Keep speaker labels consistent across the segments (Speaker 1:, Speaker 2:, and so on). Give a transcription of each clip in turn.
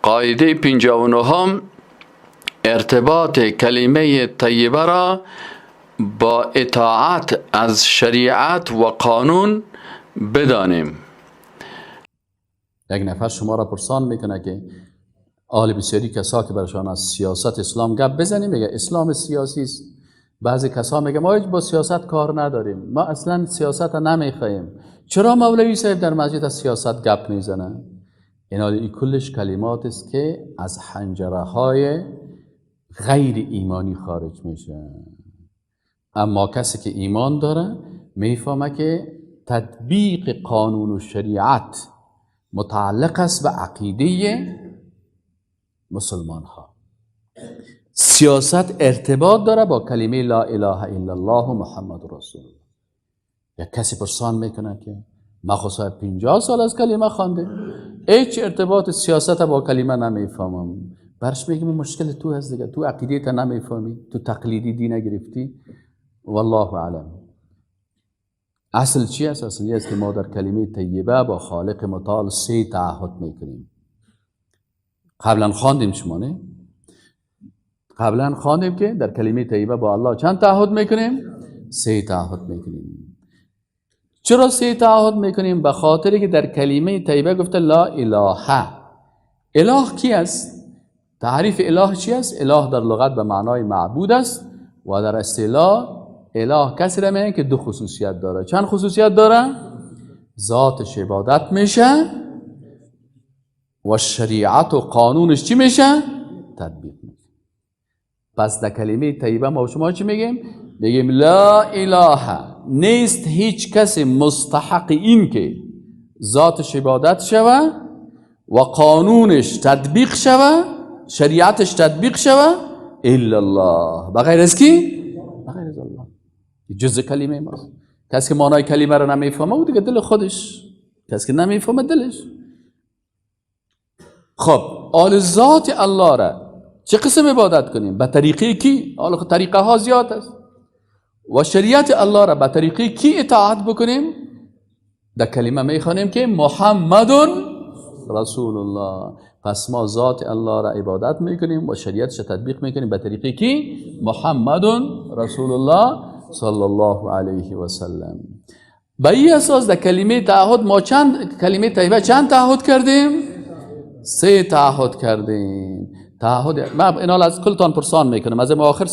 Speaker 1: قاعده 59 ارتباط کلمه طیبه را با اطاعت از شریعت و قانون بدانیم.
Speaker 2: یک نفر شما را پرسان میکنه که اهل بسیاری کسا که برشان از سیاست اسلام گپ بزنیم، میگه اسلام سیاسی است. بعضی کسا میگه ما با سیاست کار نداریم، ما اصلا سیاست نمیخوایم. چرا مولوی صاحب در مسجد از سیاست گپ میزنه؟ این کلش کلمات است که از حنجره های غیر ایمانی خارج میشه. اما کسی که ایمان داره میفهمه که تطبیق قانون و شریعت متعلق است به عقیده مسلمان ها. سیاست ارتباط داره با کلمه لا اله الا الله محمد رسول الله. یک کسی پرسان میکنه که ما خود 50 سال از کلمه خوانده، هیچ ارتباط سیاست با کلمه نمیفهمم. برش میگم مشکل تو هست دیگه، تو عقیده تا نمیفهمی، تو تقلیدی دین گرفتی. والله اعلم. اصل چی است؟ اصلی است که ما در کلمه طیبه با خالق متعال 3 تعهد میکنیم. قبلا خواندیم، شما نه؟ قبلا خواندیم که در کلمه طیبه با الله چند تعهد میکنیم؟ 3 تعهد میکنیم. چرا 3 تعهد میکنیم؟ به خاطری که در کلمه طیبه گفته لا اله. اله کی است؟ تعریف اله چی است؟ اله در لغت به معنای معبود است و در اصطلاح اله کسی را میگن که 2 خصوصیت داره. چند خصوصیت داره؟ ذاتش عبادت میشه و شریعت و قانونش چی میشه؟ تطبیق میشه. پس در کلمه طیبه ما شما چی میگیم؟ میگیم لا اله، نیست هیچ کسی مستحق این که ذاتش عبادت شوه و قانونش تطبیق شوه، شریعتش تطبیق شوه الا الله. بغیر از کی؟ بغیر از الله. جز کلمه ماست. کسی که معنای کلمه رو نمیفهمه او دیگه دل خودش، کسی که نمیفهمه دلش. خب آل ذات الله را چه قسم عبادت کنیم؟ به طریقه کی؟ آل طریقه ها زیاد است. و شریعت الله را به طریقه کی اطاعت بکنیم؟ در کلمه میخوانیم که محمد رسول الله. پس ما ذات الله را عبادت میکنیم و شریعتش تطبیق میکنیم به طریقه کی؟ محمد رسول الله صلی الله علیه و سلم. به این اساس در کلمه تعهد ما کلمه طیبه چند تعهد کردیم؟ 3 تعهد کردیم. تعهد ما اینال از کلتان پرسان میکنم، از ما آخر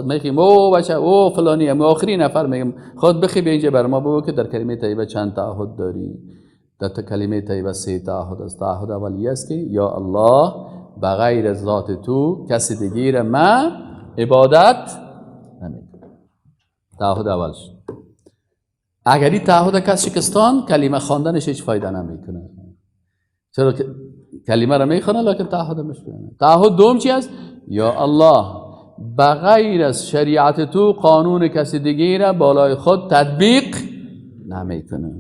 Speaker 2: میگیم او بچه او فلانی، ما آخری نفر میگم خود بخی به اینجا بر ما بگو که در کلمه طیبه چند تعهد داری. در کلمه طیبه 3 تعهد است. تعهد اولی است که یا الله بغیر ذات تو کسی دیگه را ما عبادت نمیکنم. تعهد اولش. اگر این تعهد کسی شکستان کلمه خواندنش هیچ فایده نمیکنه. چرا که کلمه را میخونه لیکن تعهد میشکنه. تعهد دوم چی است؟ یا الله بغیر از شریعت تو قانون کسی دیگه را بالای خود تطبیق نمیکنه.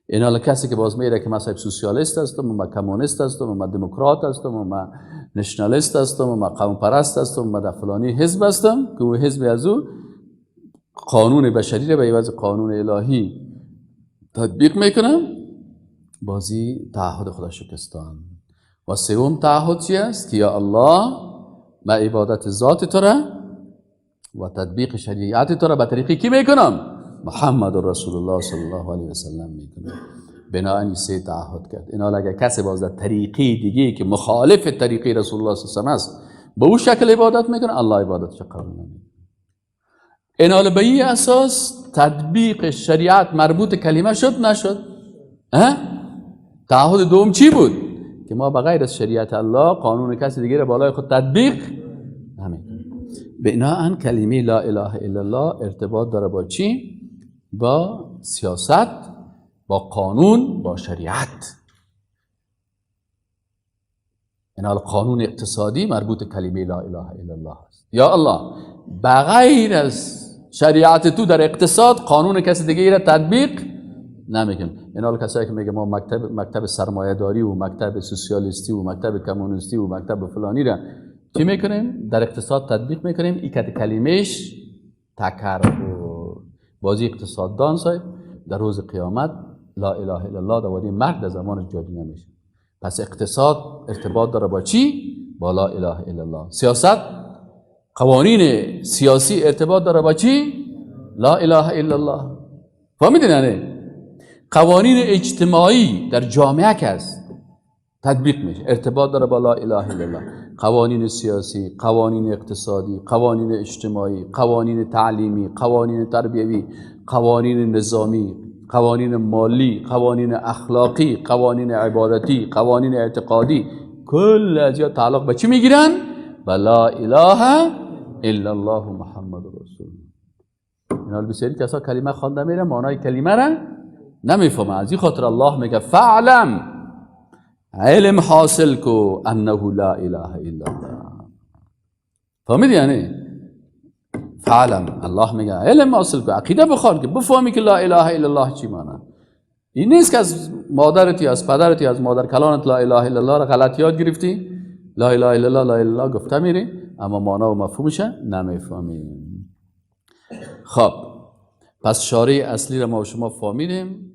Speaker 2: اینا کسی که باز میره که مثلا سوسیالیست هستم، من کمونیست هستم، من دموکرات هستم، من نشنالیست هستم، من قوم پرست هستم، من در فلانی حزب هستم که او حزب از او قانون بشری را به عوض قانون الهی تطبیق میکنم، بازی تعهد خدا شکستان. و 3م تعهد چی است؟ که یا الله من عبادت ذات تو را و تطبیق شریعت تو را به طریقی کی میکنم؟ محمد رسول الله صلی الله علیه و سلم میکنه. بنابراین 3 تعهد کرد. اینا اگر کسی باز در طریقی دیگه که مخالف طریقی رسول الله صلی الله علیه و سلم است به اون شکل عبادت میکنه، الله عبادتش قبول نمیکنه. اینا به این اساس تطبیق شریعت مربوط کلمه شد نشد؟ تعهد دوم چی بود؟ که ما بغیر از شریعت الله قانون کسی دیگه را بالای خود تطبیق نمیکنیم. بناهن کلمه لا اله الا الله ارتباط داره با چی؟ با سیاست، با قانون، با شریعت. این قانون اقتصادی مربوط کلمه لا اله الا الله است. یا الله بغیر از شریعت تو در اقتصاد قانون کسی دیگه را تطبیق نمیکنم. این کسایی که میگه ما مکتب سرمایه داری و مکتب سوسیالیستی و مکتب کمونیستی و مکتب فلانی را چی میکنیم؟ در اقتصاد تطبیق میکنیم. این که کلمهش تکرر. بازی اقتصاددان صاحب در روز قیامت لا اله الا الله در وادی مرگ در زمانش جاری نمیشه. پس اقتصاد ارتباط داره با چی؟ با لا اله الا الله. سیاست، قوانین سیاسی ارتباط داره با چی؟ لا اله الا الله. فهمیدین یعنی؟ قوانین اجتماعی در جامعه که هست تطبیق میشه، ارتباط داره با لا اله الا الله. قوانین سیاسی، قوانین اقتصادی، قوانین اجتماعی، قوانین تعلیمی، قوانین تربیوی، قوانین نظامی، قوانین مالی، قوانین اخلاقی، قوانین عبادتی، قوانین اعتقادی، کل از یا تعلق به چی میگیرن؟ به لا اله الا الله محمد رسول الله. اینا بسیاری کسا کلمه خوانده میره معنای کلمه را نمیفهمه. از این خاطر الله میگه فعلم، علم حاصل کو انه لا اله الا الله. فهمیدی یعنی؟ فعلم، الله میگه علم حاصل کو، عقیده بخوان که بفهمی که لا اله الا الله چی معنی. این نیست که از مادرتی، از پدرتی، از مادر کلانت لا اله الا الله را غلط یاد گرفتی، لا اله الا الله لا اله الا الله گفته میری اما معنی و مفهومش نمیفهمی. خب پس شارع اصلی را ما و شما فهمیدیم.